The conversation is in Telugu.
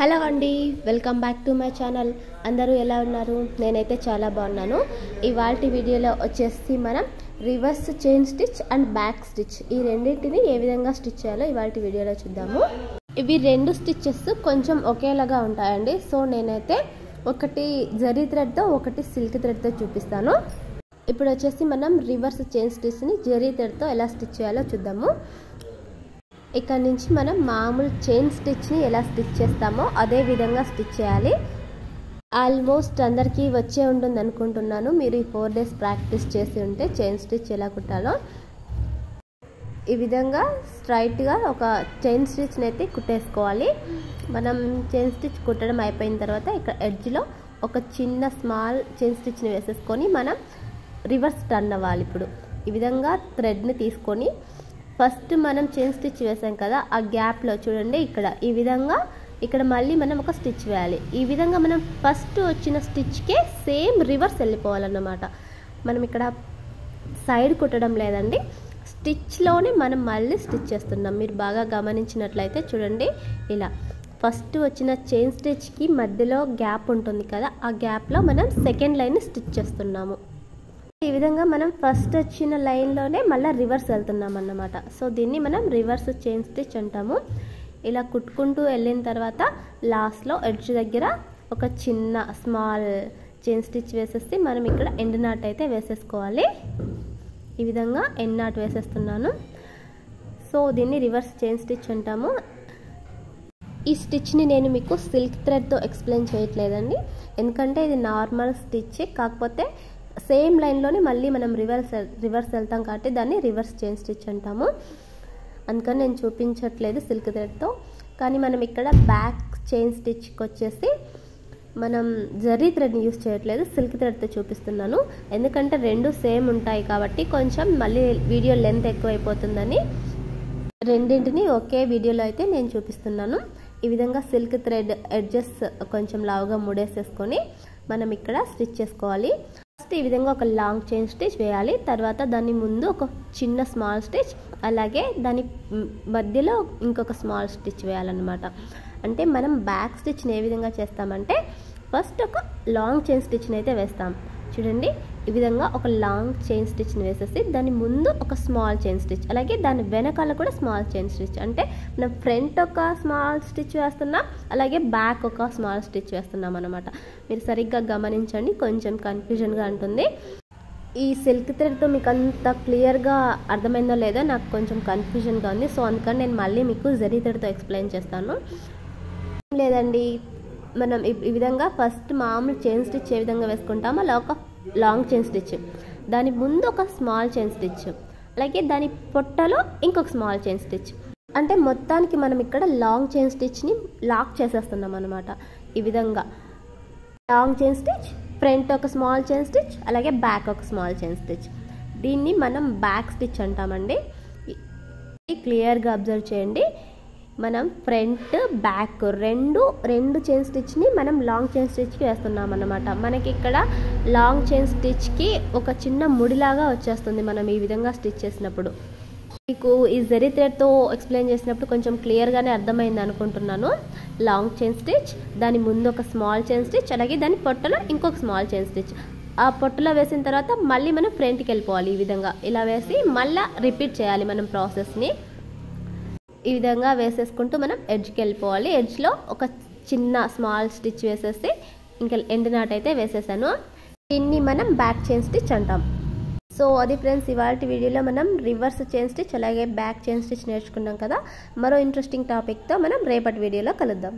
హలో అండి, welcome back to my channel. అందరూ ఎలా ఉన్నారు? నేనైతే చాలా బాగున్నాను. ఇవాల్టి వీడియోలో వచ్చేసి మనం reverse chain stitch and back stitch ఈ రెండింటిని ఏ విధంగా స్టిచ్ చేయాలో ఇవాల్టి వీడియోలో చూద్దాము. ఇవి రెండు స్టిచ్చెస్ కొంచెం ఒకేలాగా ఉంటాయండి. సో నేనైతే ఒకటి జరీ థ్రెడ్తో ఒకటి సిల్క్ థ్రెడ్తో చూపిస్తాను. ఇప్పుడు వచ్చేసి మనం రివర్స్ చైన్ స్టిచ్ని జరీ థ్రెడ్తో ఎలా స్టిచ్ చేయాలో చూద్దాము. ఇక్కడ నుంచి మనం మామూలు చైన్ స్టిచ్ని ఎలా స్టిచ్ చేస్తామో అదే విధంగా స్టిచ్ చేయాలి. ఆల్మోస్ట్ అందరికీ వచ్చే ఉంటుంది అనుకుంటున్నాను. మీరు ఈ 4 days ప్రాక్టీస్ చేసి ఉంటే చైన్ స్టిచ్ ఎలా కుట్టాలో. ఈ విధంగా స్ట్రైట్గా ఒక చైన్ స్టిచ్ని అయితే కుట్టేసుకోవాలి. మనం చైన్ స్టిచ్ కుట్టడం అయిపోయిన తర్వాత ఇక్కడ ఎడ్జ్లో ఒక చిన్న స్మాల్ చైన్ స్టిచ్ని వేసేసుకొని మనం రివర్స్ టర్న్ అవ్వాలి. ఇప్పుడు ఈ విధంగా థ్రెడ్ని తీసుకొని ఫస్ట్ మనం చైన్ స్టిచ్ వేసాం కదా, ఆ గ్యాప్లో చూడండి ఈ విధంగా ఇక్కడ మళ్ళీ మనం ఒక స్టిచ్ వేయాలి. ఈ విధంగా మనం ఫస్ట్ వచ్చిన స్టిచ్కే సేమ్ రివర్స్ వెళ్ళిపోవాలన్నమాట. మనం ఇక్కడ సైడ్ కుట్టడం లేదండి, స్టిచ్లోనే మనం మళ్ళీ స్టిచ్ చేస్తున్నాం. మీరు బాగా గమనించినట్లయితే చూడండి, ఇలా ఫస్ట్ వచ్చిన చైన్ స్టిచ్కి మధ్యలో గ్యాప్ ఉంటుంది కదా, ఆ గ్యాప్లో మనం సెకండ్ లైన్ని స్టిచ్ చేస్తున్నాము. ఈ విధంగా మనం ఫస్ట్ వచ్చిన లైన్లోనే మళ్ళీ రివర్స్ వెళ్తున్నాం అన్నమాట. సో దీన్ని మనం రివర్స్ చైన్ స్టిచ్ అంటాము. ఇలా కుట్టుకుంటూ వెళ్ళిన తర్వాత లాస్ట్లో ఎడ్జ్ దగ్గర ఒక చిన్న స్మాల్ చైన్ స్టిచ్ వేసేసి మనం ఇక్కడ ఎండ్ నాట్ అయితే వేసేసుకోవాలి. ఈ విధంగా ఎండ్ నాట్ వేసేస్తున్నాను. సో దీన్ని రివర్స్ చైన్ స్టిచ్ అంటాము. ఈ స్టిచ్ని నేను మీకు సిల్క్ థ్రెడ్తో ఎక్స్ప్లెయిన్ చేయట్లేదండి, ఎందుకంటే ఇది నార్మల్ స్టిచ్. కాకపోతే సేమ్ లైన్లోనే మళ్ళీ మనం రివర్స్ వెళ్తాం కాబట్టి దాన్ని రివర్స్ చైన్ స్టిచ్ అంటాము. అందుకని నేను చూపించట్లేదు సిల్క్ థ్రెడ్తో. కానీ మనం ఇక్కడ బ్యాక్ చైన్ స్టిచ్కి వచ్చేసి మనం జరీ థ్రెడ్ని యూస్ చేయట్లేదు, సిల్క్ థ్రెడ్తో చూపిస్తున్నాను. ఎందుకంటే రెండు సేమ్ ఉంటాయి కాబట్టి కొంచెం మళ్ళీ వీడియో లెంత్ ఎక్కువైపోతుందని రెండింటిని ఒకే వీడియోలో అయితే నేను చూపిస్తున్నాను. ఈ విధంగా సిల్క్ థ్రెడ్ ఎడ్జెస్ కొంచెం లావుగా ముడేసేసుకొని మనం ఇక్కడ స్టిచ్ చేసుకోవాలి. ఫస్ట్ ఈ విధంగా ఒక లాంగ్ చైన్ స్టిచ్ వేయాలి. తర్వాత దాని ముందు ఒక చిన్న స్మాల్ స్టిచ్, అలాగే దాని మధ్యలో ఇంకొక స్మాల్ స్టిచ్ వేయాలన్నమాట. అంటే మనం బ్యాక్ స్టిచ్ని ఏ విధంగా చేస్తామంటే ఫస్ట్ ఒక లాంగ్ చైన్ స్టిచ్ని అయితే వేస్తాం. చూడండి, ఈ విధంగా ఒక లాంగ్ చైన్ స్టిచ్ని వేసేసి దాని ముందు ఒక స్మాల్ చైన్ స్టిచ్, అలాగే దాని వెనకాల కూడా స్మాల్ చైన్ స్టిచ్. అంటే మనం ఫ్రంట్ ఒక స్మాల్ స్టిచ్ వేస్తున్నాం, అలాగే బ్యాక్ ఒక స్మాల్ స్టిచ్ వేస్తున్నాం అన్నమాట. మీరు సరిగ్గా గమనించండి, కొంచెం కన్ఫ్యూజన్గా ఉంటుంది. ఈ సిల్క్ థ్రెడ్తో మీకు అంత క్లియర్గా అర్థమైందో లేదో నాకు కొంచెం కన్ఫ్యూజన్గా ఉంది. సో అందుకని నేను మళ్ళీ మీకు జరీ థ్రెడ్తో ఎక్స్ప్లెయిన్ చేస్తాను. లేదండి, మనం ఈ విధంగా ఫస్ట్ మామూలు చైన్ స్టిచ్ ఏ విధంగా వేసుకుంటామో అలా ఒక లాంగ్ చైన్ స్టిచ్, దాని ముందు ఒక స్మాల్ చైన్ స్టిచ్, అలాగే దాని పొట్టలో ఇంకొక స్మాల్ చైన్ స్టిచ్. అంటే మొత్తానికి మనం ఇక్కడ లాంగ్ చైన్ స్టిచ్ని లాక్ చేసేస్తున్నాం అనమాట. ఈ విధంగా లాంగ్ చైన్ స్టిచ్, ఫ్రంట్ ఒక స్మాల్ చైన్ స్టిచ్, అలాగే బ్యాక్ ఒక స్మాల్ చైన్ స్టిచ్. దీన్ని మనం బ్యాక్ స్టిచ్ అంటామండి. క్లియర్గా అబ్జర్వ్ చేయండి, మనం ఫ్రంట్ బ్యాక్ రెండు చైన్ స్టిచ్ని మనం లాంగ్ చైన్ స్టిచ్కి వేస్తున్నాం అన్నమాట. మనకి ఇక్కడ లాంగ్ చైన్ స్టిచ్కి ఒక చిన్న ముడిలాగా వచ్చేస్తుంది మనం ఈ విధంగా స్టిచ్ చేసినప్పుడు. మీకు ఈ జరీ థ్రెడ్తో ఎక్స్ప్లెయిన్ చేసినప్పుడు కొంచెం క్లియర్గానే అర్థమైంది అనుకుంటున్నాను. లాంగ్ చైన్ స్టిచ్, దాని ముందు ఒక స్మాల్ చైన్ స్టిచ్, అలాగే దాని పొట్టలో ఇంకొక స్మాల్ చైన్ స్టిచ్. ఆ పొట్టలో వేసిన తర్వాత మళ్ళీ మనం ఫ్రంట్కి వెళ్ళిపోవాలి. ఈ విధంగా ఇలా వేసి మళ్ళీ రిపీట్ చేయాలి మనం ప్రాసెస్ని. ఈ విధంగా వేసేసుకుంటూ మనం ఎడ్జ్కి వెళ్ళిపోవాలి. ఎడ్జ్లో ఒక చిన్న స్మాల్ స్టిచ్ వేసేసి ఇంకా ఎండ్ నాట్ అయితే వేసేసాను. దీన్ని మనం బ్యాక్ చైన్ స్టిచ్ అంటాం. సో అది ఫ్రెండ్స్, ఇవాళ వీడియోలో మనం రివర్స్ చైన్ స్టిచ్ అలాగే బ్యాక్ చైన్ స్టిచ్ నేర్చుకున్నాం కదా. మరో ఇంట్రెస్టింగ్ టాపిక్తో మనం రేపటి వీడియోలో కలుద్దాం.